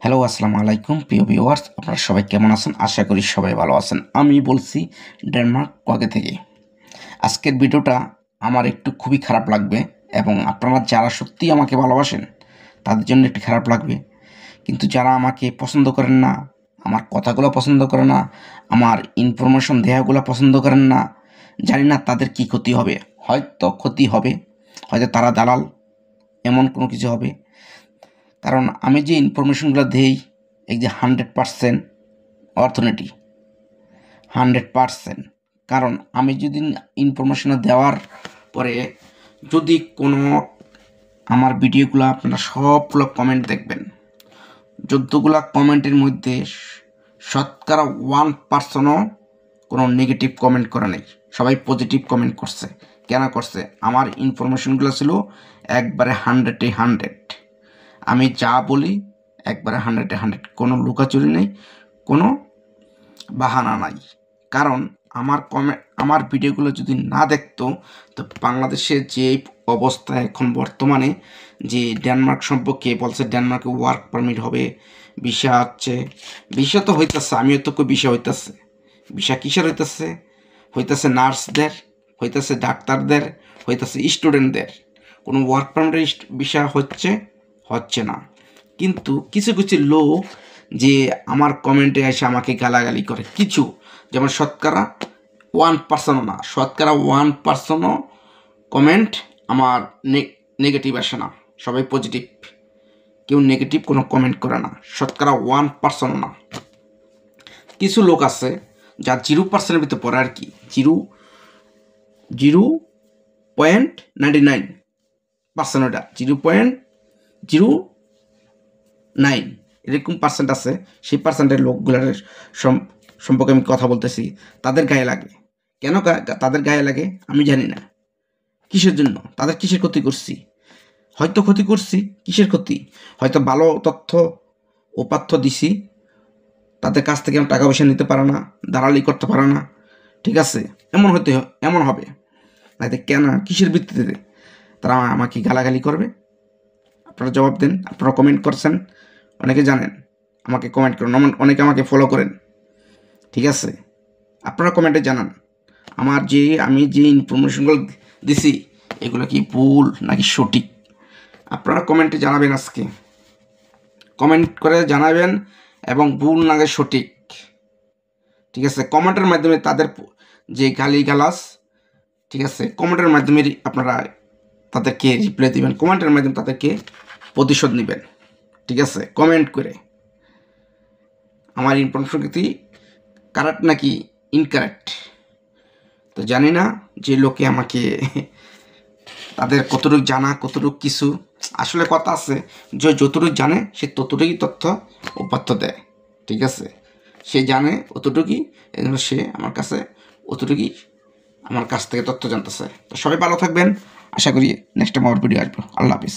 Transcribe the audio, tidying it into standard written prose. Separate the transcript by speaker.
Speaker 1: Hello, আসসালামু আলাইকুম প্রিয় ভিউয়ার্স, আপনারা সবাই কেমন আছেন? আশা করি সবাই ভালো আছেন। আমি বলছি ডেনমার্ক কোয়াকে থেকে। আজকের ভিডিওটা আমার একটু খুবই খারাপ লাগবে এবং আপনারা যারা সত্যিই আমাকে ভালোবাসেন তাদের জন্য একটু খারাপ লাগবে। কিন্তু যারা আমাকে পছন্দ করেন না, আমার কথাগুলো পছন্দ করে না, আমার ইনফরমেশন দেওয়াগুলো পছন্দ করেন না, জানি না তাদের কি ক্ষতি হবে। হয়তো ক্ষতি হবে, হয়তো তারা দালাল, এমন কোনো কিছু হবে। কারণ আমি যে ইনফরমেশনগুলো দেই, এই যে 100% অর্থনীতি 100%। কারণ আমি যদি ইনফরমেশন দেওয়ার পরে যদি কোনো আমার ভিডিওগুলো আপনারা সবগুলো কমেন্ট দেখবেন, যতগুলো কমেন্টের মধ্যে শতকরা 1%ও কোনো নেগেটিভ কমেন্ট করে নেই, সবাই পজিটিভ কমেন্ট করছে। কেন করছে? আমার ইনফরমেশনগুলো ছিল একবারে 100-100। আমি যা বলি একবারে 100-100, কোনো লুকাচুরি নেই, কোনো বাহানা নাই। কারণ আমার ভিডিওগুলো যদি না দেখতো তো বাংলাদেশের যে অবস্থা এখন বর্তমানে, যে ডেনমার্ক সম্পর্কে বলছে ডেনমার্কে ওয়ার্ক পারমিট হবে, ভিসা হচ্ছে, ভিসা তো হইতেছে, আমিও তো ভিসা হইতেছে। ভিসা কিসের হইতেছে? হইতেছে নার্সদের, হইতেছে ডাক্তারদের, হইতেছে স্টুডেন্টদের। কোনো ওয়ার্ক পারমিটের ভিসা হচ্ছে না। কিন্তু কিছু কিছু লোক যে আমার কমেন্টে এসে আমাকে গালাগালি করে, কিছু, যেমন শতকরা 1%ও না, শতকরা 1%ও কমেন্ট আমার নেগেটিভ আসে না, সবাই পজিটিভ। কেউ নেগেটিভ কোনো কমেন্ট করে না, শতকরা 1%ও না। কিছু লোক আছে যা 0%-এর ভিতরে পড়ে আর কি, 0.99%, ওটা 0.09 এরকম পার্সেন্ট আছে। সেই পার্সেন্টের লোকগুলোর সম্পর্কে আমি কথা বলতেছি। তাদের গায়ে লাগে কেন? তাদের গায়ে লাগে আমি জানি না কিসের জন্য। তাদের কিসের ক্ষতি করছি? হয়তো ক্ষতি করছি, কিসের ক্ষতি? হয়তো ভালো তথ্য উপাত্য দিছি, তাদের কাছ থেকে টাকা পয়সা নিতে পারে না, দালালি করতে পারে না, ঠিক আছে? এমন হবে তাতে কেন, কিসের ভিত্তিতে তারা আমাকে গালাগালি করবে? আপনারা জবাব দেন। আপনারা কমেন্ট করছেন, অনেকে জানেন, আমাকে কমেন্ট করুন, অনেকে আমাকে ফলো করেন, ঠিক আছে? আপনারা কমেন্টে জানান আমি যে ইনফরমেশনগুলো দিছি এগুলো কি ভুল নাকি সঠিক। আপনারা কমেন্টে জানাবেন, আজকে কমেন্ট করে জানাবেন, এবং ভুল নাকি সঠিক, ঠিক আছে? কমেন্টের মাধ্যমে তাদের যে গালিগালাজ, ঠিক আছে, কমেন্টের মাধ্যমে আপনারা তাদেরকে রিপ্লাই দিবেন, কমেন্টের মাধ্যমে তাদেরকে প্রতিশোধ নেবেন, ঠিক আছে? কমেন্ট করে আমার ইনফরমেশন কি কারেক্ট নাকি ইনকারেক্ট তো জানি না। যে লোকে আমাকে তাদের কতটুকু জানা, কতটুকু কিছু, আসলে কথা আছে যে যতটুকু জানে সে ততটুকুই তথ্য উপাত্ত দেয়, ঠিক আছে? সে জানে অতটুকুই, এজন্য সে আমার কাছ থেকে তথ্য জানতেছে। তো সবাই ভালো থাকবেন, আশা করি নেক্সট টাইম আমার ভিডিও আসবো। আল্লাহ হাফিজ।